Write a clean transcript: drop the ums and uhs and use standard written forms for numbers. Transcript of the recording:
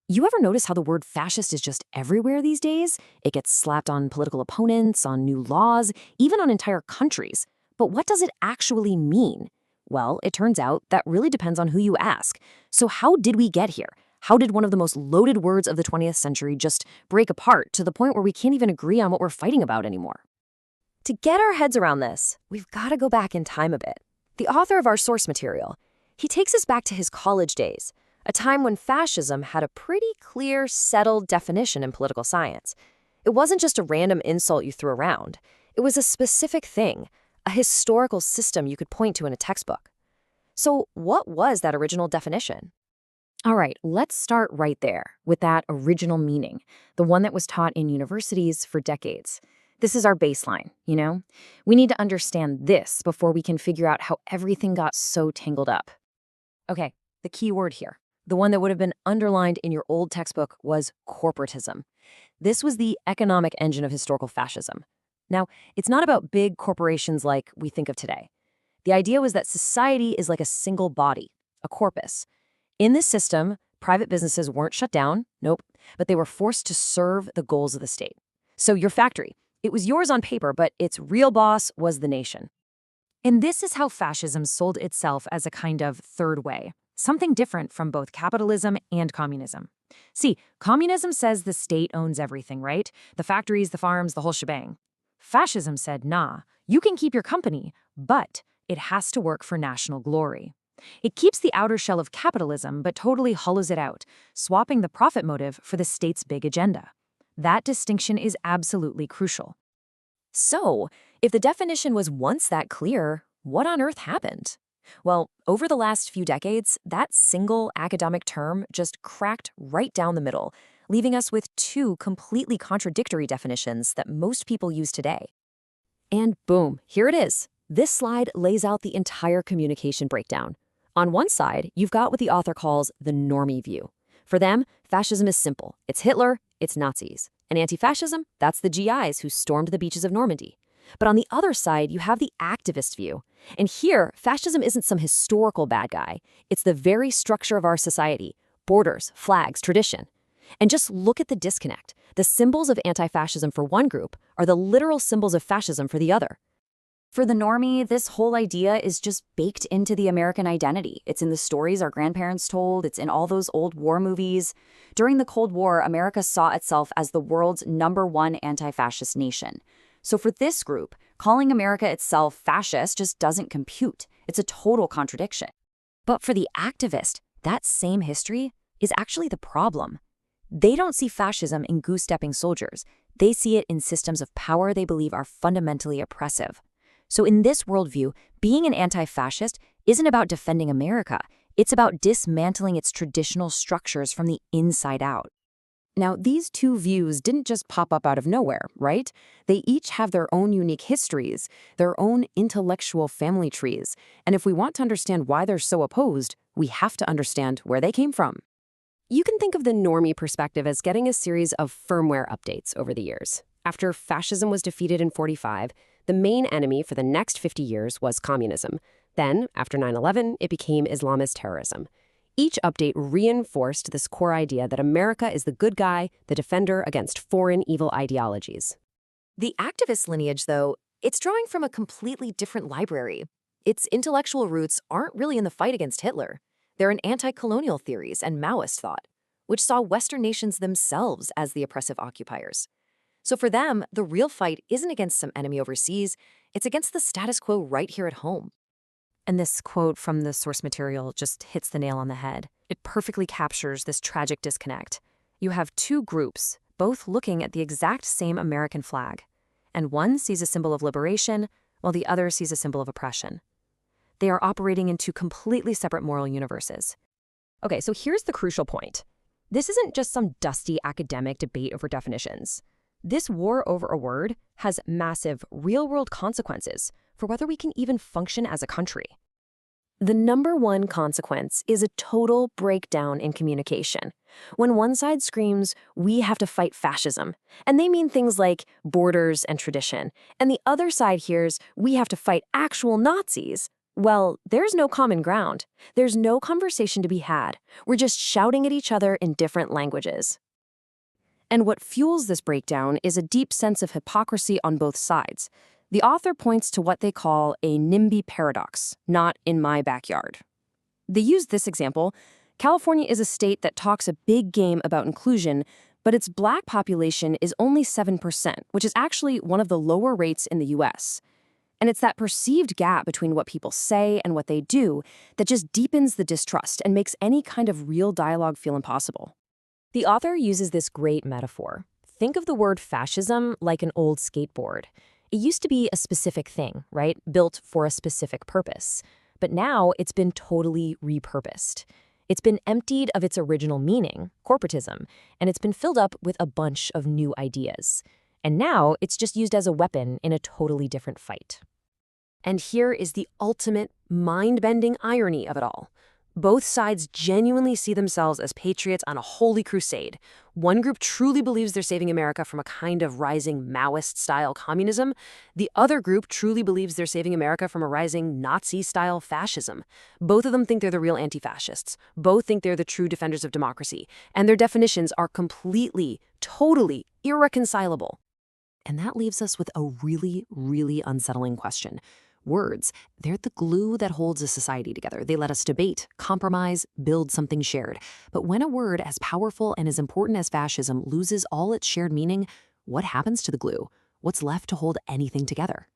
You ever notice how the word fascist is just everywhere these days? It gets slapped on political opponents, on new laws, even on entire countries. But what does it actually mean? Well, it turns out that really depends on who you ask. So how did we get here? How did one of the most loaded words of the 20th century just break apart to the point where we can't even agree on what we're fighting about anymore? To get our heads around this, we've got to go back in time a bit. The author of our source material, he takes us back to his college days, a time when fascism had a pretty clear, settled definition in political science. It wasn't just a random insult you threw around. It was a specific thing, a historical system you could point to in a textbook. So what was that original definition? All right, let's start right there with that original meaning, the one that was taught in universities for decades. This is our baseline, you know? We need to understand this before we can figure out how everything got so tangled up. Okay, the key word here, the one that would have been underlined in your old textbook, was corporatism. This was the economic engine of historical fascism. Now, it's not about big corporations like we think of today. The idea was that society is like a single body, a corpus. In this system, private businesses weren't shut down, nope, but they were forced to serve the goals of the state. So your factory, it was yours on paper, but its real boss was the nation. And this is how fascism sold itself as a kind of third way, something different from both capitalism and communism. See, communism says the state owns everything, right? The factories, the farms, the whole shebang. Fascism said, nah, you can keep your company, but it has to work for national glory. It keeps the outer shell of capitalism, but totally hollows it out, swapping the profit motive for the state's big agenda. That distinction is absolutely crucial. So, if the definition was once that clear, what on earth happened? Well, over the last few decades, that single academic term just cracked right down the middle, leaving us with two completely contradictory definitions that most people use today. And boom, here it is. This slide lays out the entire communication breakdown. On one side, you've got what the author calls the normie view. For them, fascism is simple. It's Hitler, it's Nazis. And anti-fascism, that's the GIs who stormed the beaches of Normandy. But on the other side, you have the activist view. And here, fascism isn't some historical bad guy. It's the very structure of our society: borders, flags, tradition. And just look at the disconnect. The symbols of anti-fascism for one group are the literal symbols of fascism for the other. For the normie, this whole idea is just baked into the American identity. It's in the stories our grandparents told. It's in all those old war movies. During the Cold War, America saw itself as the world's #1 anti-fascist nation. So for this group, calling America itself fascist just doesn't compute. It's a total contradiction. But for the activist, that same history is actually the problem. They don't see fascism in goose-stepping soldiers. They see it in systems of power they believe are fundamentally oppressive. So in this worldview, being an anti-fascist isn't about defending America. It's about dismantling its traditional structures from the inside out. Now, these two views didn't just pop up out of nowhere, right? They each have their own unique histories, their own intellectual family trees. And if we want to understand why they're so opposed, we have to understand where they came from. You can think of the normie perspective as getting a series of firmware updates over the years. After fascism was defeated in 1945, the main enemy for the next 50 years was communism. Then, after 9/11, it became Islamist terrorism. Each update reinforced this core idea that America is the good guy, the defender against foreign evil ideologies. The activist lineage, though, it's drawing from a completely different library. Its intellectual roots aren't really in the fight against Hitler. They're in anti-colonial theories and Maoist thought, which saw Western nations themselves as the oppressive occupiers. So for them, the real fight isn't against some enemy overseas, it's against the status quo right here at home. And this quote from the source material just hits the nail on the head. It perfectly captures this tragic disconnect. You have two groups, both looking at the exact same American flag, and one sees a symbol of liberation, while the other sees a symbol of oppression. They are operating in two completely separate moral universes. Okay, so here's the crucial point. This isn't just some dusty academic debate over definitions. This war over a word has massive, real-world consequences for whether we can even function as a country. The #1 consequence is a total breakdown in communication. When one side screams, "We have to fight fascism," and they mean things like borders and tradition, and the other side hears, "We have to fight actual Nazis," Well, there's no common ground. There's no conversation to be had. We're just shouting at each other in different languages. And what fuels this breakdown is a deep sense of hypocrisy on both sides. The author points to what they call a NIMBY paradox, not in my backyard. They use this example. California is a state that talks a big game about inclusion, but its black population is only 7%, which is actually one of the lower rates in the US. And it's that perceived gap between what people say and what they do that just deepens the distrust and makes any kind of real dialogue feel impossible. The author uses this great metaphor. Think of the word fascism like an old skateboard. It used to be a specific thing, right? Built for a specific purpose. But now it's been totally repurposed. It's been emptied of its original meaning, corporatism, and it's been filled up with a bunch of new ideas. And now it's just used as a weapon in a totally different fight. And here is the ultimate mind-bending irony of it all. Both sides genuinely see themselves as patriots on a holy crusade. One group truly believes they're saving America from a kind of rising Maoist-style communism. The other group truly believes they're saving America from a rising Nazi-style fascism. Both of them think they're the real anti-fascists. Both think they're the true defenders of democracy. And their definitions are completely, totally irreconcilable. And that leaves us with a really, really unsettling question. Words, they're the glue that holds a society together. They let us debate, compromise, build something shared. But when a word as powerful and as important as fascism loses all its shared meaning, what happens to the glue? What's left to hold anything together?